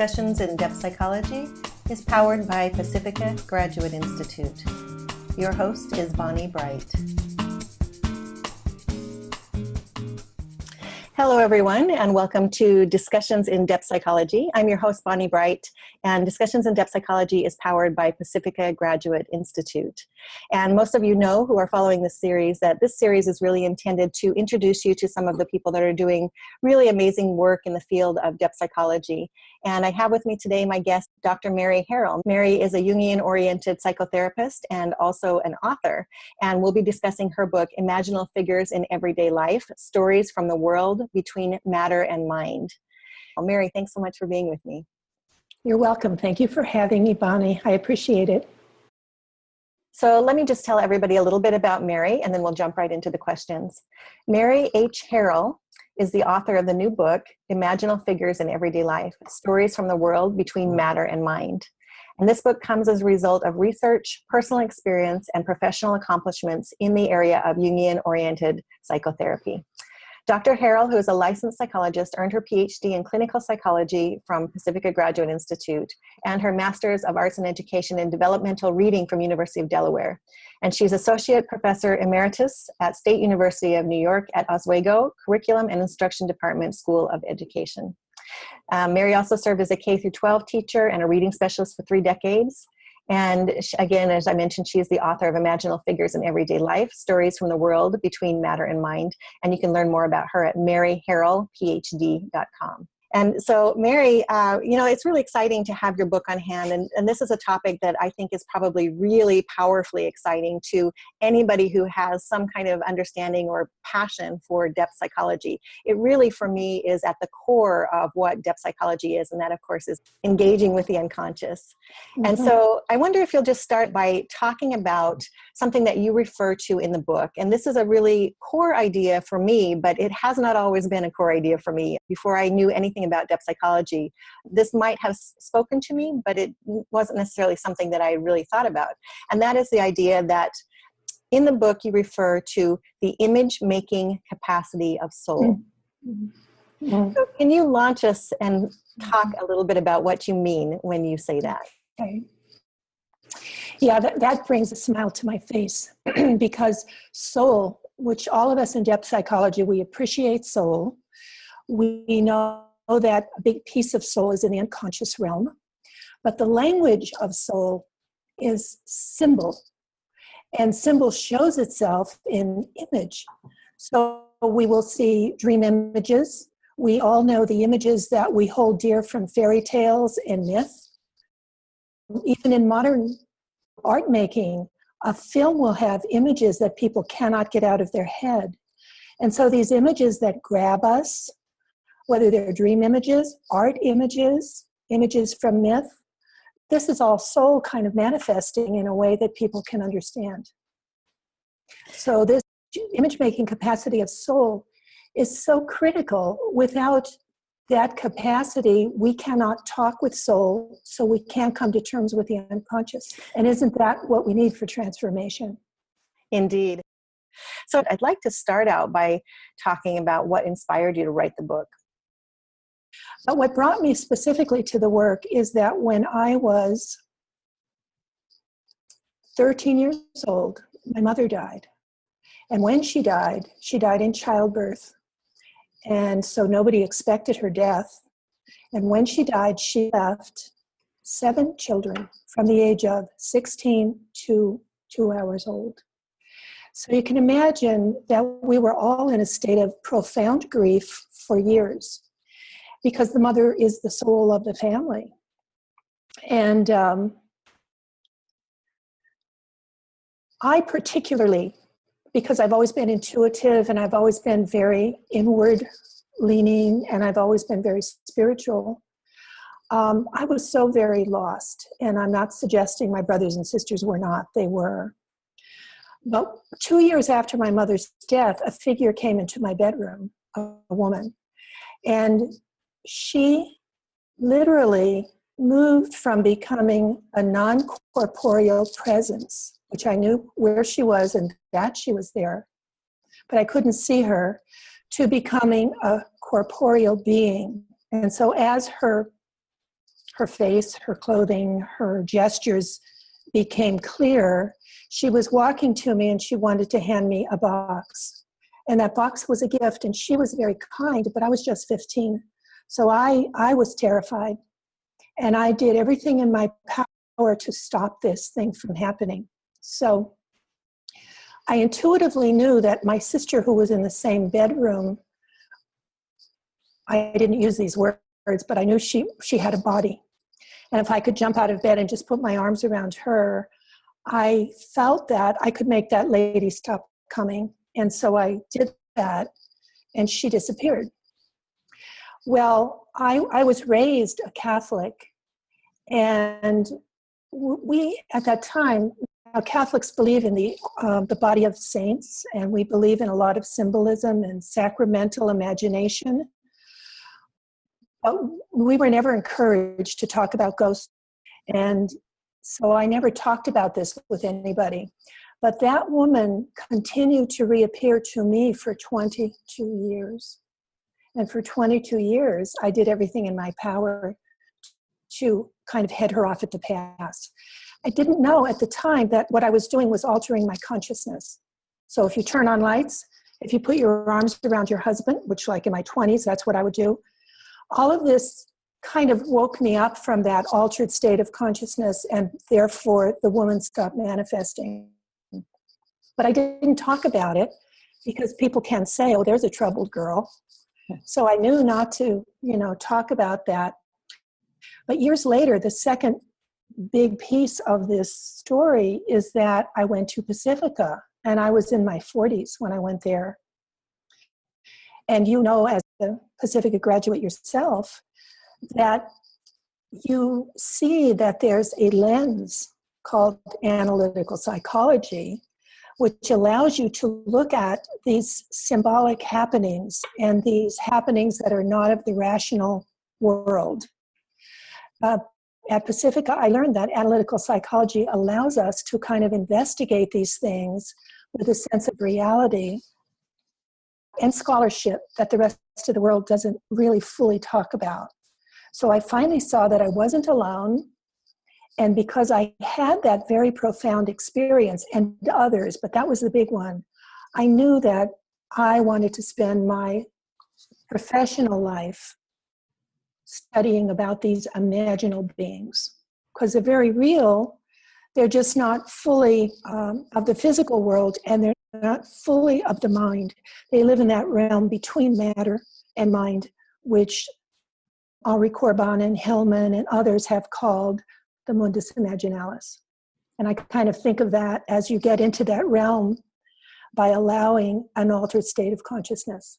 Discussions in Depth Psychology is powered by Pacifica Graduate Institute. Your host is Bonnie Bright. Hello, everyone, and welcome to Discussions in Depth Psychology. I'm your host, Bonnie Bright, and Discussions in Depth Psychology is powered by Pacifica Graduate Institute. And most of you know who are following this series that this series is really intended to introduce you to some of the people that are doing really amazing work in the field of depth psychology. And I have with me today my guest, Dr. Mary Harrell. Mary is a Jungian-oriented psychotherapist and also an author, and we'll be discussing her book, Imaginal Figures in Everyday Life, Stories from the World Between Matter and Mind. Well, Mary, thanks so much for being with me. You're welcome. Thank you for having me, Bonnie. I appreciate it. So let me just tell everybody a little bit about Mary, and then we'll jump right into the questions. Mary H. Harrell is the author of the new book, Imaginal Figures in Everyday Life, Stories from the World Between Matter and Mind. And this book comes as a result of research, personal experience, and professional accomplishments in the area of Jungian-oriented psychotherapy. Dr. Harrell, who is a licensed psychologist, earned her Ph.D. in clinical psychology from Pacifica Graduate Institute and her Master's of Arts in Education in Developmental Reading from University of Delaware. And she's Associate Professor Emeritus at State University of New York at Oswego Curriculum and Instruction Department School of Education. Mary also served as a K-12 teacher and a reading specialist for 3 decades. And again, as I mentioned, she is the author of Imaginal Figures in Everyday Life, Stories from the World Between Matter and Mind. And you can learn more about her at maryharrellphd.com. And so, Mary, it's really exciting to have your book on hand. And this is a topic that I think is probably really powerfully exciting to anybody who has some kind of understanding or passion for depth psychology. It really, for me, is at the core of what depth psychology is. And that, of course, is engaging with the unconscious. Mm-hmm. And so I wonder if you'll just start by talking about something that you refer to in the book. And this is a really core idea for me, but it has not always been a core idea for me. Before I knew anything about depth psychology, this might have spoken to me, but it wasn't necessarily something that I really thought about. And that is the idea that in the book you refer to the image-making capacity of soul. Mm-hmm. So can you launch us and talk a little bit about what you mean when you say that? Okay. Yeah, that brings a smile to my face because soul, which all of us in depth psychology, we appreciate soul. We know that a big piece of soul is in the unconscious realm, but the language of soul is symbol, and symbol shows itself in image. So we will see dream images. We all know the images that we hold dear from fairy tales and myth. Even in modern art making, a film will have images that people cannot get out of their head. And so these images that grab us, whether they're dream images, art images, images from myth, this is all soul kind of manifesting in a way that people can understand. So this image-making capacity of soul is so critical. Without that capacity, we cannot talk with soul, so we can't come to terms with the unconscious. And isn't that what we need for transformation? Indeed. So I'd like to start out by talking about what inspired you to write the book. But what brought me specifically to the work is that when I was 13 years old, my mother died. And when she died in childbirth. And so nobody expected her death. And when she died, she left 7 children from the age of 16 to 2 hours old. So you can imagine that we were all in a state of profound grief for years, because the mother is the soul of the family. And I particularly, because I've always been intuitive and I've always been very inward leaning and I've always been very spiritual, I was so very lost. And I'm not suggesting my brothers and sisters were not, they were. But 2 years after my mother's death, a figure came into my bedroom, a woman. And she literally moved from becoming a non-corporeal presence, which I knew where she was and that she was there, but I couldn't see her, to becoming a corporeal being. And so as her her face, her clothing, her gestures became clear, she was walking to me and she wanted to hand me a box. And that box was a gift, and she was very kind, but I was just 15. So I was terrified. And I did everything in my power to stop this thing from happening. So I intuitively knew that my sister, who was in the same bedroom, I didn't use these words, but I knew she had a body. And if I could jump out of bed and just put my arms around her, I felt that I could make that lady stop coming. And so I did that, and she disappeared. Well, I was raised a Catholic, and we, at that time, Catholics believe in the body of saints, and we believe in a lot of symbolism and sacramental imagination. But we were never encouraged to talk about ghosts, and so I never talked about this with anybody. But that woman continued to reappear to me for 22 years. And for 22 years, I did everything in my power to kind of head her off at the pass. I didn't know at the time that what I was doing was altering my consciousness. So if you turn on lights, if you put your arms around your husband, which like in my 20s, that's what I would do, all of this kind of woke me up from that altered state of consciousness, and therefore the woman stopped manifesting. But I didn't talk about it because people can say, oh, there's a troubled girl. So I knew not to, talk about that. But years later, the second big piece of this story is that I went to Pacifica, and I was in my 40s when I went there. And as the Pacifica graduate yourself, that you see that there's a lens called analytical psychology, which allows you to look at these symbolic happenings and these happenings that are not of the rational world. At Pacifica, I learned that analytical psychology allows us to kind of investigate these things with a sense of reality and scholarship that the rest of the world doesn't really fully talk about. So I finally saw that I wasn't alone. And because I had that very profound experience, and others, but that was the big one, I knew that I wanted to spend my professional life studying about these imaginal beings. Because they're very real, they're just not fully of the physical world, and they're not fully of the mind. They live in that realm between matter and mind, which Henri Corbin and Hillman and others have called the mundus imaginalis. And I kind of think of that as you get into that realm by allowing an altered state of consciousness.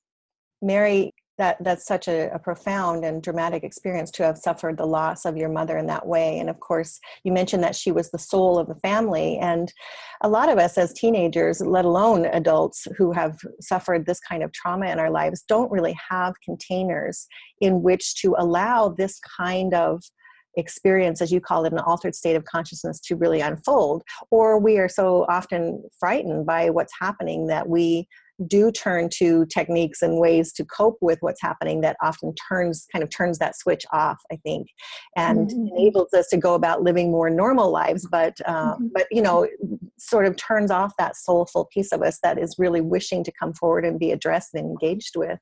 Mary, that's such a profound and dramatic experience to have suffered the loss of your mother in that way. And of course, you mentioned that she was the soul of the family. And a lot of us as teenagers, let alone adults who have suffered this kind of trauma in our lives, don't really have containers in which to allow this kind of experience, as you call it, an altered state of consciousness to really unfold. Or we are so often frightened by what's happening that we do turn to techniques and ways to cope with what's happening that often turns that switch off, I think, and enables us to go about living more normal lives, but sort of turns off that soulful piece of us that is really wishing to come forward and be addressed and engaged with.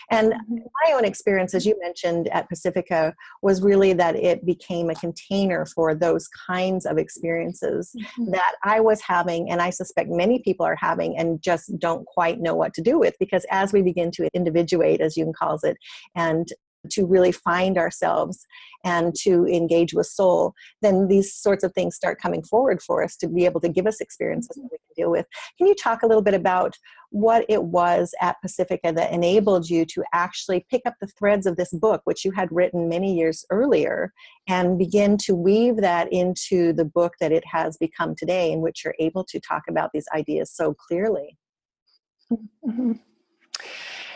And my own experience, as you mentioned at Pacifica, was really that it became a container for those kinds of experiences that I was having, and I suspect many people are having, and just don't quite know what to do with, because as we begin to individuate, as Jung calls it, and to really find ourselves and to engage with soul, then these sorts of things start coming forward for us to be able to give us experiences that we can deal with. Can you talk a little bit about what it was at Pacifica that enabled you to actually pick up the threads of this book, which you had written many years earlier, and begin to weave that into the book that it has become today, in which you're able to talk about these ideas so clearly?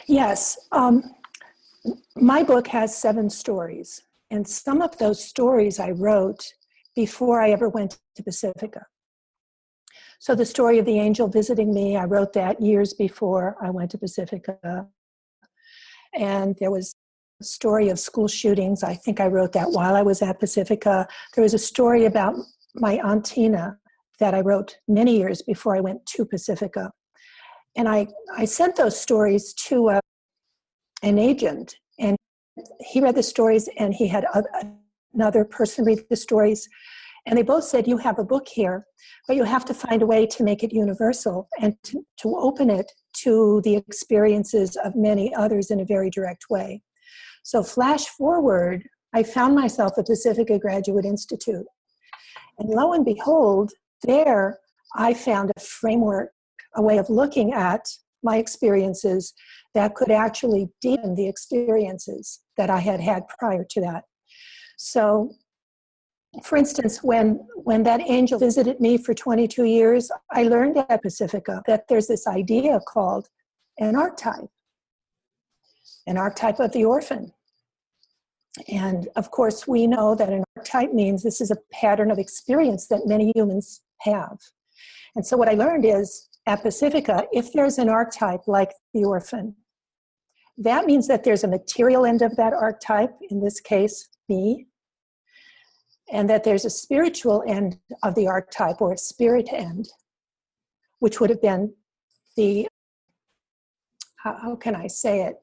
Yes. My book has 7 stories, and some of those stories I wrote before I ever went to Pacifica. So the story of the angel visiting me, I wrote that years before I went to Pacifica. And there was story of school shootings. I think I wrote that while I was at Pacifica. There was a story about my Aunt Tina that I wrote many years before I went to Pacifica. And I sent those stories to an agent, and he read the stories, and he had another person read the stories. And they both said, you have a book here, but you have to find a way to make it universal and to open it to the experiences of many others in a very direct way. So flash forward, I found myself at Pacifica Graduate Institute. And lo and behold, there I found a framework, a way of looking at my experiences that could actually deepen the experiences that I had had prior to that. So, for instance, when that angel visited me for 22 years, I learned at Pacifica that there's this idea called an archetype of the orphan. And of course, we know that an archetype means this is a pattern of experience that many humans have. And so what I learned is, at Pacifica, if there's an archetype like the orphan, that means that there's a material end of that archetype, in this case, me, and that there's a spiritual end of the archetype, or a spirit end, which would have been the, how can I say it,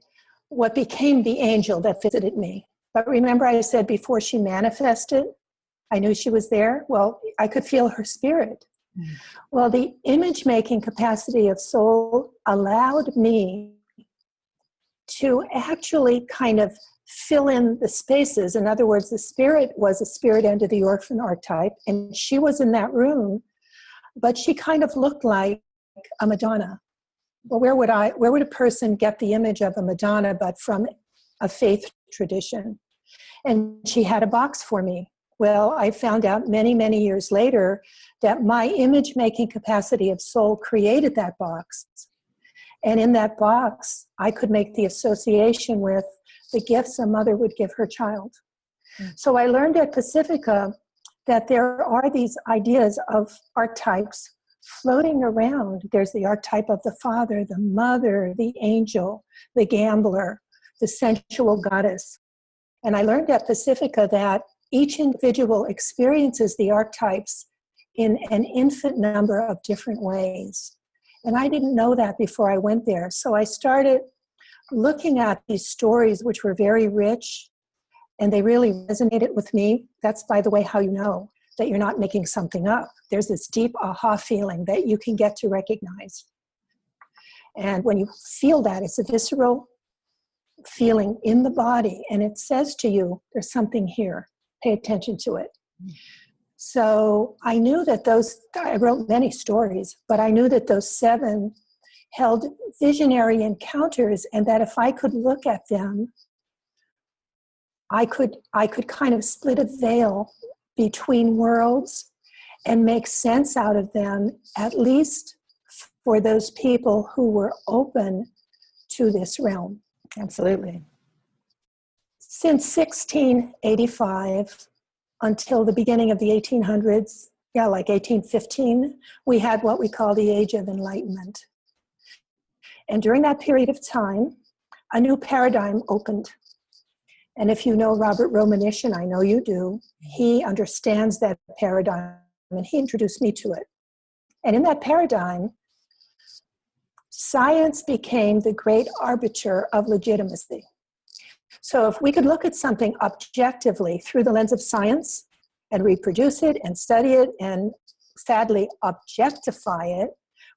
what became the angel that visited me. But remember I said before she manifested, I knew she was there? Well, I could feel her spirit. Well, the image-making capacity of soul allowed me to actually kind of fill in the spaces. In other words, the spirit was a spirit end of the orphan archetype, and she was in that room, but she kind of looked like a Madonna. Well, where would a person get the image of a Madonna but from a faith tradition? And she had a box for me. Well, I found out many, many years later that my image-making capacity of soul created that box. And in that box, I could make the association with the gifts a mother would give her child. So I learned at Pacifica that there are these ideas of archetypes floating around. There's the archetype of the father, the mother, the angel, the gambler, the sensual goddess. And I learned at Pacifica that each individual experiences the archetypes in an infinite number of different ways. And I didn't know that before I went there. So I started looking at these stories, which were very rich, and they really resonated with me. That's, by the way, how you know that you're not making something up. There's this deep aha feeling that you can get to recognize. And when you feel that, it's a visceral feeling in the body, and it says to you, there's something here. Pay attention to it. So I knew that I wrote many stories, but I knew that those 7 held visionary encounters, and that if I could look at them, I could kind of split a veil between worlds and make sense out of them, at least for those people who were open to this realm. Absolutely. Since 1685 until the beginning of the 1800s, like 1815, we had what we call the Age of Enlightenment. And during that period of time, a new paradigm opened. And if you know Robert Romanich, and I know you do, he understands that paradigm, and he introduced me to it. And in that paradigm, science became the great arbiter of legitimacy. So if we could look at something objectively through the lens of science and reproduce it and study it and sadly objectify it,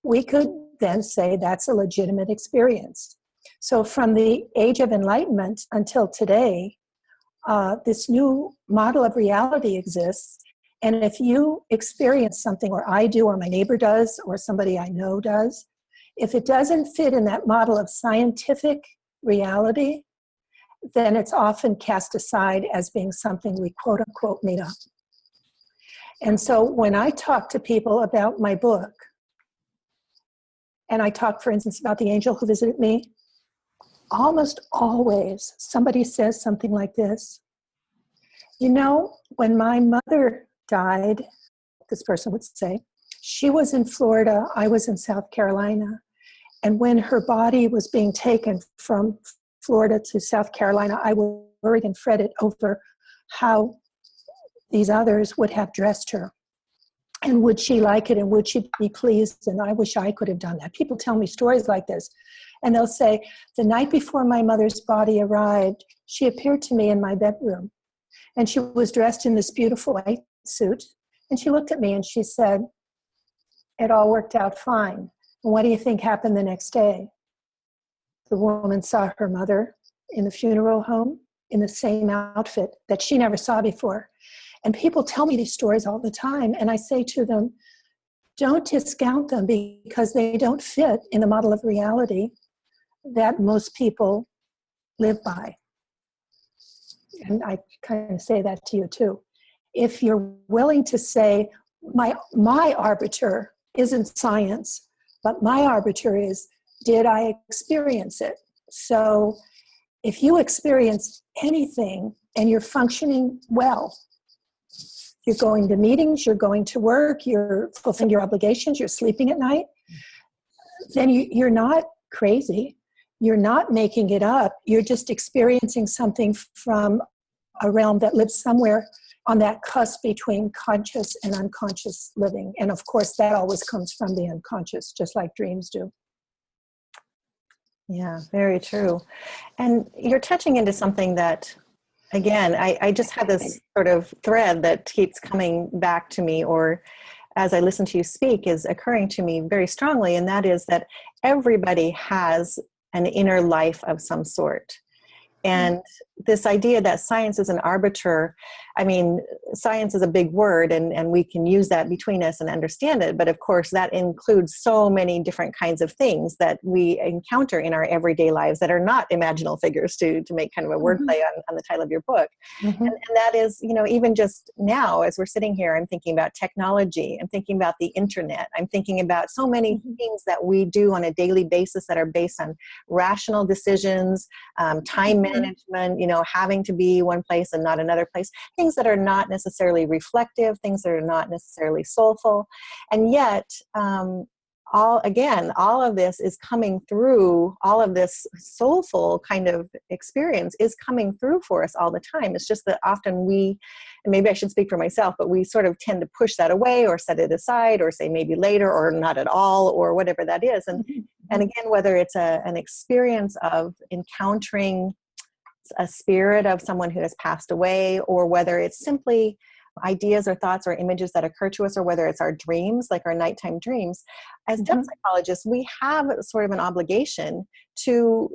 we could then say that's a legitimate experience. So from the Age of Enlightenment until today, this new model of reality exists. And if you experience something, or I do, or my neighbor does, or somebody I know does, if it doesn't fit in that model of scientific reality, then it's often cast aside as being something we quote unquote made up. And so when I talk to people about my book, and I talk, for instance, about the angel who visited me, almost always somebody says something like this: you know, when my mother died, this person would say, she was in Florida, I was in South Carolina, and when her body was being taken from Florida to South Carolina, I worried and fretted over how these others would have dressed her. And would she like it, and would she be pleased? And I wish I could have done that. People tell me stories like this. And they'll say, the night before my mother's body arrived, she appeared to me in my bedroom. And she was dressed in this beautiful white suit. And she looked at me and she said, it all worked out fine. And what do you think happened the next day? The woman saw her mother in the funeral home in the same outfit that she never saw before. And people tell me these stories all the time. And I say to them, don't discount them because they don't fit in the model of reality that most people live by. And I kind of say that to you too. If you're willing to say, my arbiter isn't science, but my arbiter is, did I experience it? So if you experience anything and you're functioning well, you're going to meetings, you're going to work, you're fulfilling your obligations, you're sleeping at night, then you're not crazy. You're not making it up. You're just experiencing something from a realm that lives somewhere on that cusp between conscious and unconscious living. And of course, that always comes from the unconscious, just like dreams do. Yeah, very true. And you're touching into something that, again, I just have this sort of thread that keeps coming back to me, or as I listen to you speak, is occurring to me very strongly, and that is that everybody has an inner life of some sort. And this idea that science is an arbiter, I mean, science is a big word, and we can use that between us and understand it. But of course, that includes so many different kinds of things that we encounter in our everyday lives that are not imaginal figures, to make kind of a wordplay on the title of your book. And that is, even just now, as we're sitting here, I'm thinking about technology. I'm thinking about the internet. I'm thinking about so many things that we do on a daily basis that are based on rational decisions, time management, having to be one place and not another place, things that are not necessarily reflective, things that are not necessarily soulful. And yet, all of this is coming through, all of this soulful kind of experience is coming through for us all the time. It's just that often we, and maybe I should speak for myself, but we sort of tend to push that away or set it aside or say maybe later or not at all or whatever that is. And again, whether it's an experience of encountering a spirit of someone who has passed away, or whether it's simply ideas or thoughts or images that occur to us, or whether it's our dreams, like our nighttime dreams, as depth psychologists, we have sort of an obligation to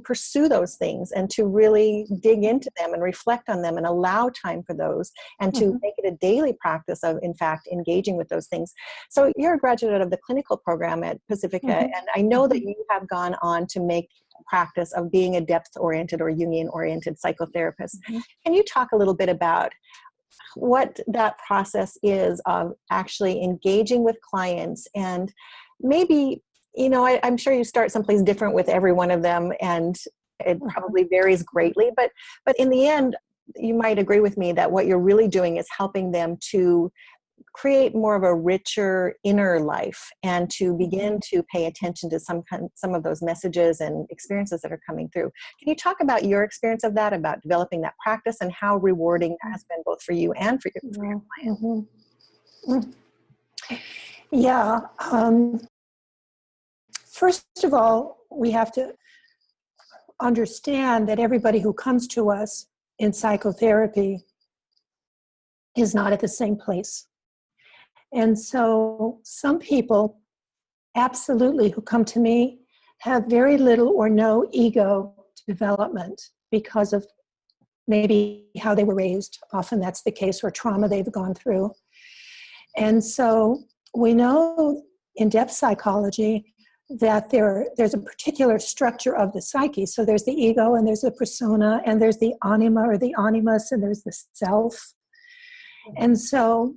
pursue those things and to really dig into them and reflect on them and allow time for those, and to make it a daily practice of, in fact, engaging with those things. So you're a graduate of the clinical program at Pacifica, and I know that you have gone on to make practice of being a depth-oriented or Jungian-oriented psychotherapist. Can you talk a little bit about what that process is of actually engaging with clients? And maybe, I'm sure you start someplace different with every one of them, and it probably varies greatly, but in the end, you might agree with me that what you're really doing is helping them to create more of a richer inner life and to begin to pay attention to some of those messages and experiences that are coming through. Can you talk about your experience of that, about developing that practice, and how rewarding that has been both for you and for your clients? Yeah. First of all, we have to understand that everybody who comes to us in psychotherapy is not at the same place. And so some people, absolutely, who come to me have very little or no ego development because of maybe how they were raised. Often that's the case, or trauma they've gone through. And so we know in depth psychology that there's a particular structure of the psyche. So there's the ego, and there's the persona, and there's the anima or the animus, and there's the self. And so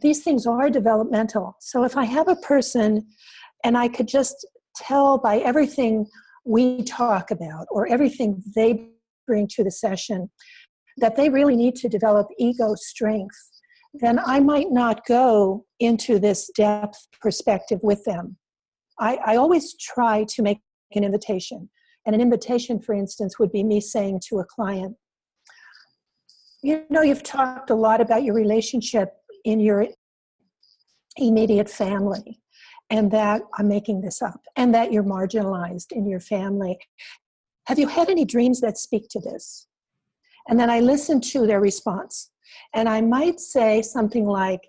these things are developmental. So if I have a person and I could just tell by everything we talk about or everything they bring to the session that they really need to develop ego strength, then I might not go into this depth perspective with them. I always try to make an invitation. And an invitation, for instance, would be me saying to a client, you know, you've talked a lot about your relationship in your immediate family, and that, I'm making this up, and that you're marginalized in your family. Have you had any dreams that speak to this? And then I listen to their response. And I might say something like,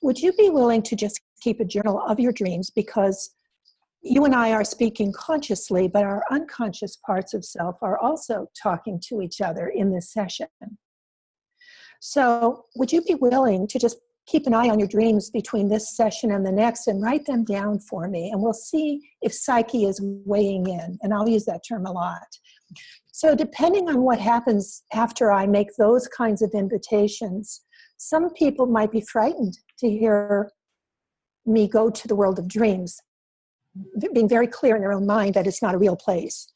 would you be willing to just keep a journal of your dreams, because you and I are speaking consciously, but our unconscious parts of self are also talking to each other in this session. So would you be willing to just keep an eye on your dreams between this session and the next and write them down for me? And we'll see if psyche is weighing in. And I'll use that term a lot. So depending on what happens after I make those kinds of invitations, some people might be frightened to hear me go to the world of dreams, being very clear in their own mind that it's not a real place.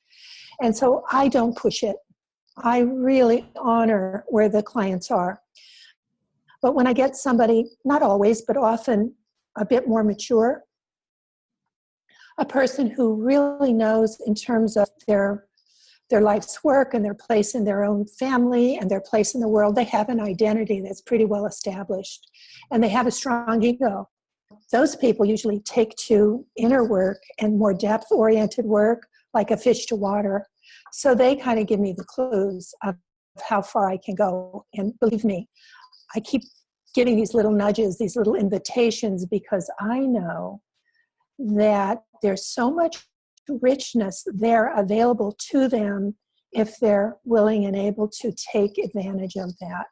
And so I don't push it. I really honor where the clients are. But when I get somebody, not always, but often a bit more mature, a person who really knows in terms of their life's work and their place in their own family and their place in the world, they have an identity that's pretty well established. And they have a strong ego. Those people usually take to inner work and more depth-oriented work, like a fish to water. So they kind of give me the clues of how far I can go. And believe me, I keep giving these little nudges, these little invitations, because I know that there's so much richness there available to them if they're willing and able to take advantage of that.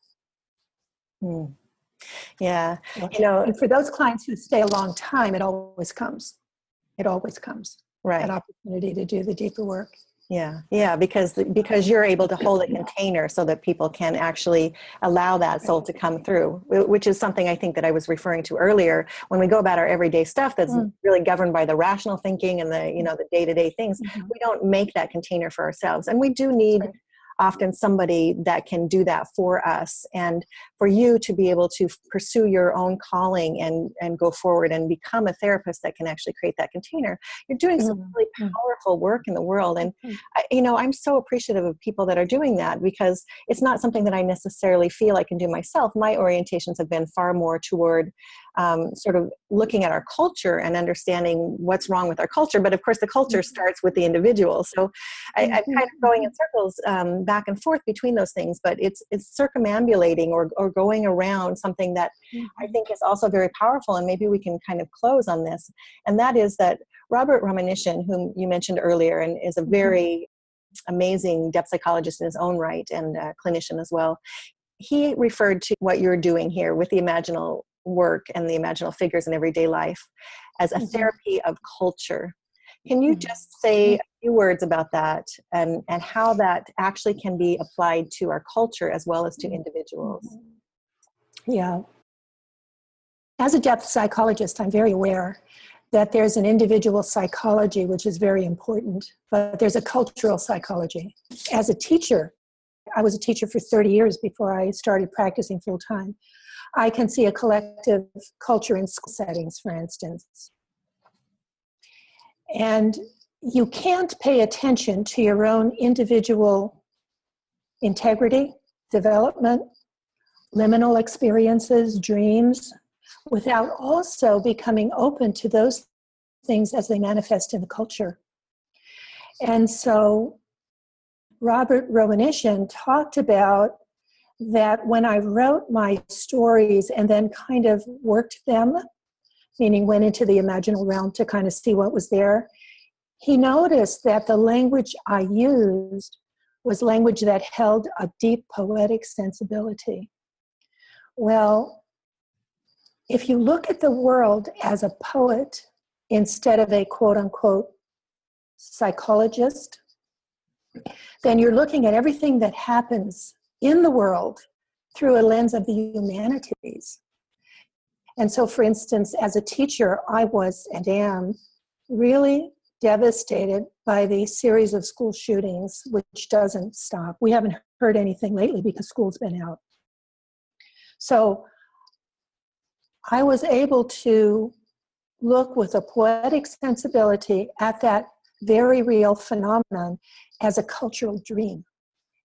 Hmm. Yeah. You know, and for those clients who stay a long time, it always comes. It always comes. Right. That opportunity to do the deeper work. Yeah, because you're able to hold a container so that people can actually allow that soul to come through, which is something I think that I was referring to earlier. When we go about our everyday stuff that's really governed by the rational thinking and the day-to-day things, we don't make that container for ourselves. And we do need often somebody that can do that for us, and for you to be able to pursue your own calling and go forward and become a therapist that can actually create that container. You're doing some really powerful work in the world. And I'm so appreciative of people that are doing that, because it's not something that I necessarily feel I can do myself. My orientations have been far more toward sort of looking at our culture and understanding what's wrong with our culture. But of course, the culture starts with the individual. So I'm kind of going in circles back and forth between those things, but it's circumambulating or going around something that I think is also very powerful. And maybe we can kind of close on this. And that is that Robert Ramanujan, whom you mentioned earlier, and is a very amazing depth psychologist in his own right and a clinician as well, he referred to what you're doing here with the imaginal work and the imaginal figures in everyday life as a therapy of culture. Can you just say a few words about that and how that actually can be applied to our culture as well as to individuals? Yeah. As a depth psychologist, I'm very aware that there's an individual psychology, which is very important, but there's a cultural psychology. As a teacher, I was a teacher for 30 years before I started practicing full-time. I can see a collective culture in school settings, for instance. And you can't pay attention to your own individual integrity, development, liminal experiences, dreams, without also becoming open to those things as they manifest in the culture. And so Robert Ramanujan talked about that when I wrote my stories and then kind of worked them, meaning went into the imaginal realm to kind of see what was there, he noticed that the language I used was language that held a deep poetic sensibility. Well, if you look at the world as a poet instead of a quote-unquote psychologist, then you're looking at everything that happens in the world through a lens of the humanities. And so, for instance, as a teacher, I was and am really devastated by the series of school shootings, which doesn't stop. We haven't heard anything lately because school's been out. So I was able to look with a poetic sensibility at that very real phenomenon as a cultural dream.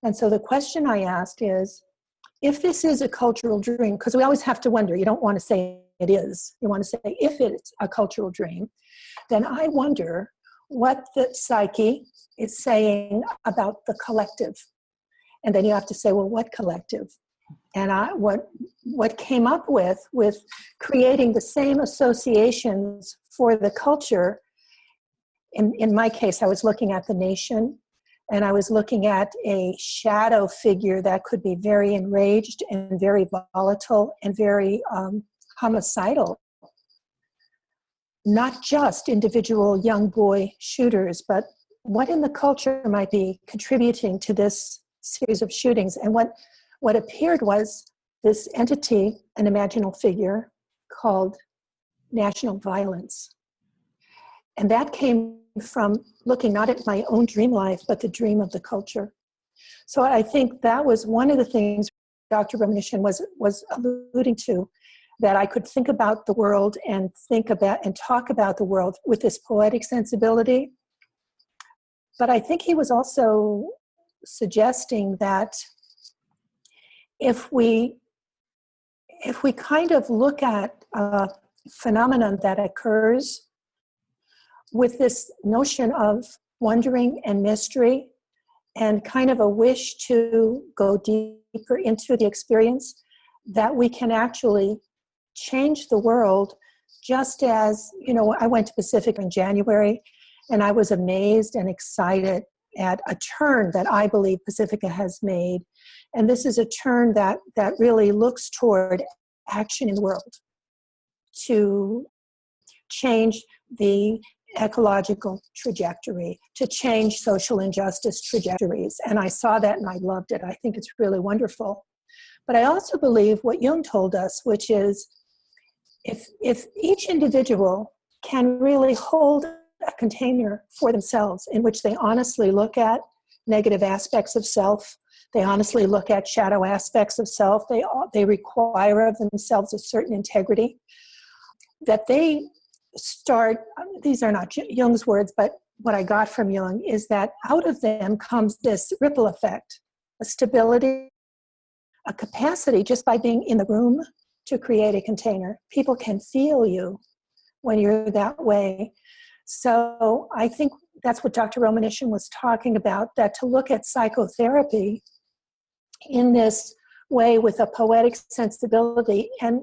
And so the question I asked is, if this is a cultural dream, because we always have to wonder, you don't want to say it is, you want to say if it's a cultural dream, then I wonder what the psyche is saying about the collective. And then you have to say, well, what collective? And what came up with creating the same associations for the culture, in my case, I was looking at the nation, and I was looking at a shadow figure that could be very enraged and very volatile and very homicidal. Not just individual young boy shooters, but what in the culture might be contributing to this series of shootings. And what appeared was this entity, an imaginal figure called national violence. And that came from looking not at my own dream life, but the dream of the culture. So I think that was one of the things Dr. Romanishin was alluding to, that I could think about the world and think about and talk about the world with this poetic sensibility. But I think he was also suggesting that if we kind of look at a phenomenon that occurs with this notion of wondering and mystery and kind of a wish to go deeper into the experience, that we can actually change the world. Just as, I went to Pacifica in January, and I was amazed and excited at a turn that I believe Pacifica has made. And this is a turn that really looks toward action in the world to change the ecological trajectory, to change social injustice trajectories. And I saw that and I loved it. I think it's really wonderful. But I also believe what Jung told us, which is if each individual can really hold a container for themselves in which they honestly look at negative aspects of self, they honestly look at shadow aspects of self, they require of themselves a certain integrity, that they start, these are not Jung's words, but what I got from Jung is that out of them comes this ripple effect, a stability, a capacity just by being in the room to create a container. People can feel you when you're that way. So I think that's what Dr. Romanishin was talking about, that to look at psychotherapy in this way with a poetic sensibility and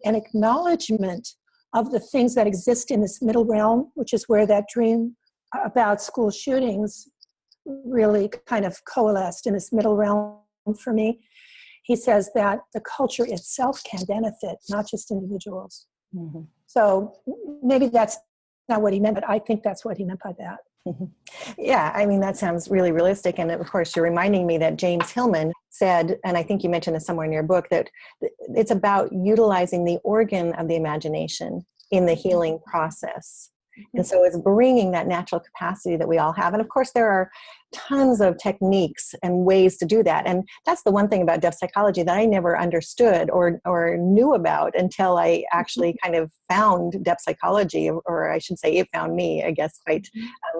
an acknowledgement of the things that exist in this middle realm, which is where that dream about school shootings really kind of coalesced in this middle realm for me. He says that the culture itself can benefit, not just individuals. Mm-hmm. So maybe that's not what he meant, but I think that's what he meant by that. Mm-hmm. Yeah, I mean, that sounds really realistic. And of course, you're reminding me that James Hillman said, and I think you mentioned this somewhere in your book, that it's about utilizing the organ of the imagination in the healing process. And so it's bringing that natural capacity that we all have. And of course, there are tons of techniques and ways to do that. And that's the one thing about depth psychology that I never understood or knew about until I actually kind of found depth psychology, or I should say it found me, I guess, quite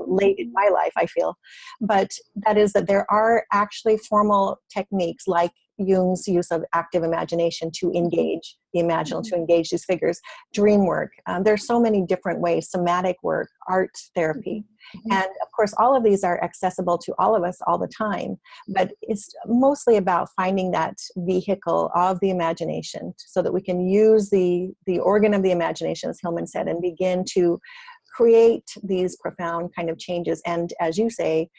late in my life, I feel. But that is that there are actually formal techniques like Jung's use of active imagination to engage the imaginal, to engage these figures, dream work. There's so many different ways, somatic work, art therapy. And of course, all of these are accessible to all of us all the time, but it's mostly about finding that vehicle of the imagination so that we can use the organ of the imagination, as Hillman said, and begin to create these profound kind of changes. And as you say,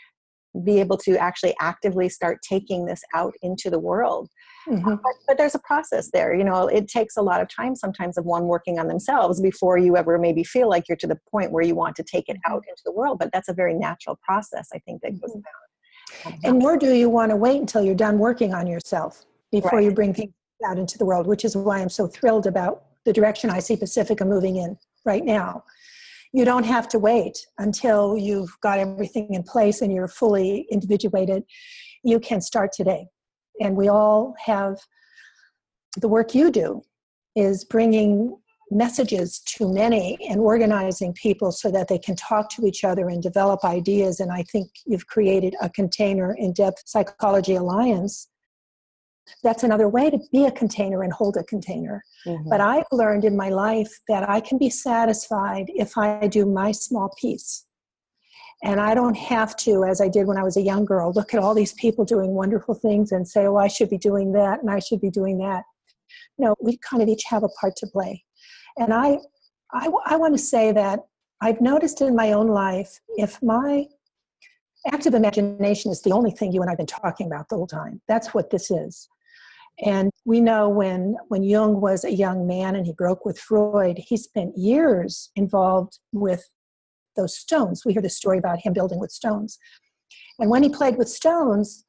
be able to actually actively start taking this out into the world. Mm-hmm. But there's a process there. It takes a lot of time sometimes of one working on themselves before you ever maybe feel like you're to the point where you want to take it out into the world. But that's a very natural process, I think, that goes about. And nor do you want to wait until you're done working on yourself before you bring things out into the world, which is why I'm so thrilled about the direction I see Pacifica moving in right now. You don't have to wait until you've got everything in place and you're fully individuated. You can start today. And we all have, the work you do is bringing messages to many and organizing people so that they can talk to each other and develop ideas. And I think you've created a container, In-Depth Psychology Alliance. That's another way to be a container and hold a container. Mm-hmm. But I've learned in my life that I can be satisfied if I do my small piece. And I don't have to, as I did when I was a young girl, look at all these people doing wonderful things and say, oh, I should be doing that and I should be doing that. No, we kind of each have a part to play. And I want to say that I've noticed in my own life, if my active imagination is the only thing you and I have been talking about the whole time, that's what this is. And we know when Jung was a young man and he broke with Freud, he spent years involved with those stones. We hear the story about him building with stones. And when he played with stones,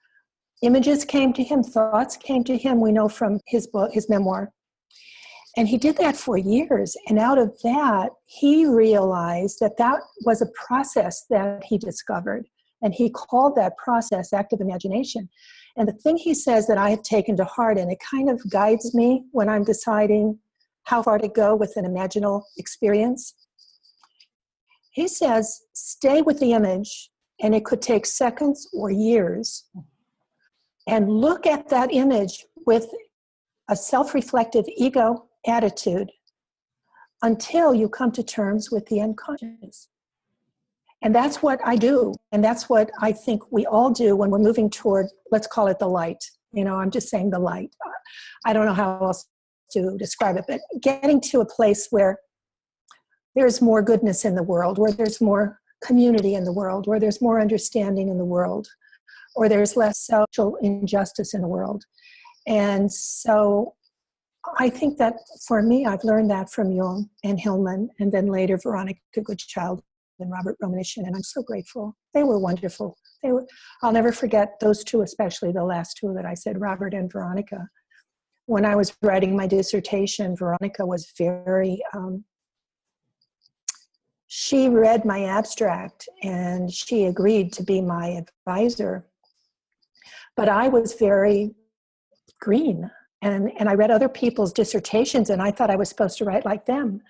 images came to him, thoughts came to him, we know from his book, his memoir. And he did that for years. And out of that, he realized that that was a process that he discovered. And he called that process active imagination. And the thing he says that I have taken to heart, and it kind of guides me when I'm deciding how far to go with an imaginal experience. He says, stay with the image, and it could take seconds or years, and look at that image with a self-reflective ego attitude until you come to terms with the unconscious. And that's what I do. And that's what I think we all do when we're moving toward, let's call it the light. You know, I'm just saying the light. I don't know how else to describe it, but getting to a place where there's more goodness in the world, where there's more community in the world, where there's more understanding in the world, or there's less social injustice in the world. And so I think that for me, I've learned that from Jung and Hillman, and then later Veronica Goodchild and Robert Romanishin, and I'm so grateful. They were wonderful. I'll never forget those two, especially the last two that I said, Robert and Veronica. When I was writing my dissertation, Veronica was very, she read my abstract and she agreed to be my advisor. But I was very green, and I read other people's dissertations and I thought I was supposed to write like them.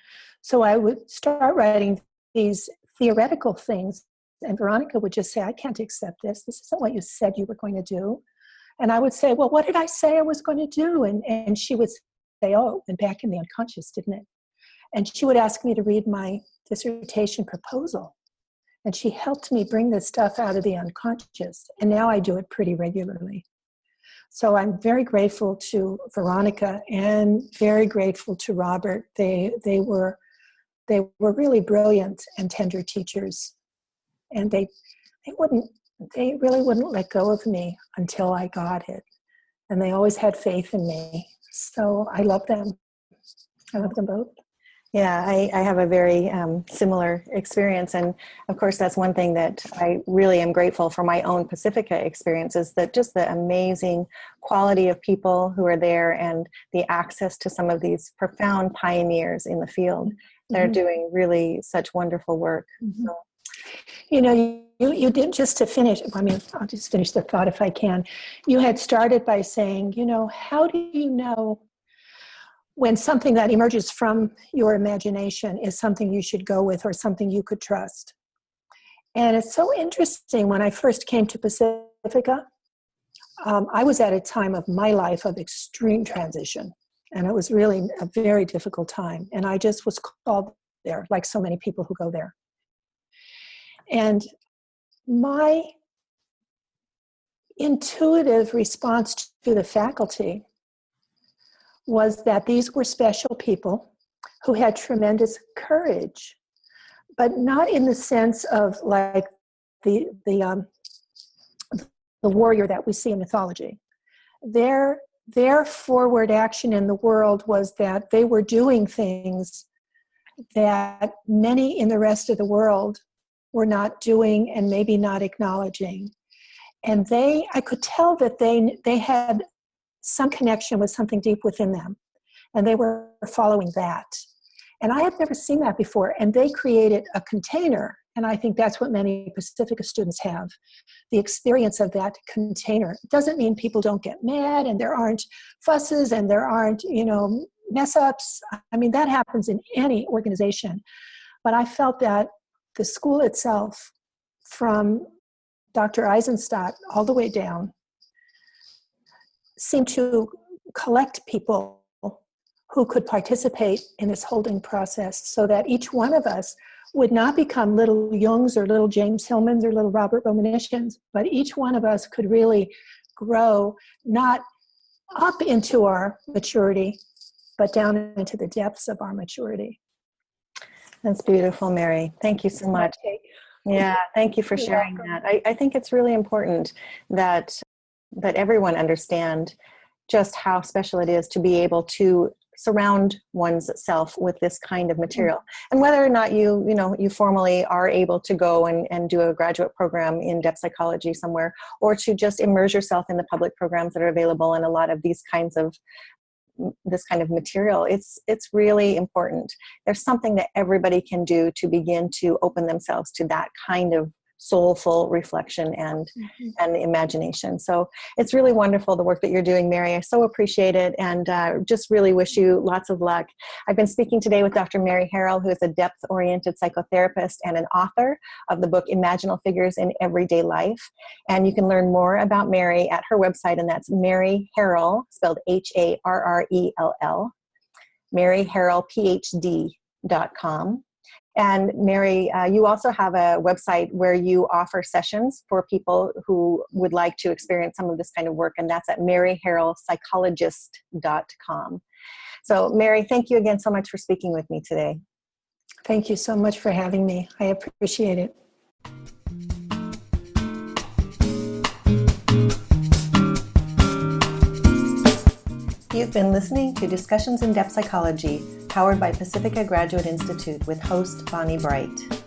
So I would start writing these theoretical things, and Veronica would just say, I can't accept this. This isn't what you said you were going to do. And I would say, well, what did I say I was going to do? And she would say, oh, and back in the unconscious, didn't it? And she would ask me to read my dissertation proposal. And she helped me bring this stuff out of the unconscious. And now I do it pretty regularly. So I'm very grateful to Veronica and very grateful to Robert. They were really brilliant and tender teachers. And they really wouldn't let go of me until I got it. And they always had faith in me. So I love them. I love them both. Yeah, I have a very similar experience. And of course, that's one thing that I really am grateful for my own Pacifica experience, is that just the amazing quality of people who are there and the access to some of these profound pioneers in the field. They're mm-hmm. doing really such wonderful work. Mm-hmm. So. You know, you did, just to finish, I mean, I'll just finish the thought if I can. You had started by saying, you know, how do you know when something that emerges from your imagination is something you should go with or something you could trust? And it's so interesting. When I first came to Pacifica, I was at a time of my life of extreme transition. And it was really a very difficult time. And I just was called there, like so many people who go there. And my intuitive response to the faculty was that these were special people who had tremendous courage, but not in the sense of like the warrior that we see in mythology. Their forward action in the world was that they were doing things that many in the rest of the world were not doing and maybe not acknowledging. And I could tell that they had some connection with something deep within them, and they were following that. And I had never seen that before, and they created a container, and I think that's what many Pacifica students have, the experience of that container. It doesn't mean people don't get mad, and there aren't fusses, and there aren't, mess ups. I mean, that happens in any organization. But I felt that the school itself, from Dr. Eisenstadt all the way down, seemed to collect people who could participate in this holding process so that each one of us would not become little Jungs or little James Hillmans or little Robert Romanicians, but each one of us could really grow, not up into our maturity, but down into the depths of our maturity. That's beautiful, Mary. Thank you so much. Yeah, thank you for sharing that. I think it's really important that everyone understand just how special it is to be able to surround one's self with this kind of material. And whether or not you formally are able to go and do a graduate program in depth psychology somewhere, or to just immerse yourself in the public programs that are available in a lot of this kind of material, it's really important. There's something that everybody can do to begin to open themselves to that kind of soulful reflection and imagination. So it's really wonderful, the work that you're doing, Mary. I so appreciate it, and just really wish you lots of luck. I've been speaking today with Dr. Mary Harrell, who is a depth-oriented psychotherapist and an author of the book Imaginal Figures in Everyday Life. And you can learn more about Mary at her website, and that's Mary Harrell, spelled Harrell, maryharrellphd.com. And Mary, you also have a website where you offer sessions for people who would like to experience some of this kind of work, and that's at maryharrellpsychologist.com. So Mary, thank you again so much for speaking with me today. Thank you so much for having me. I appreciate it. You've been listening to Discussions in Depth Psychology, powered by Pacifica Graduate Institute with host Bonnie Bright.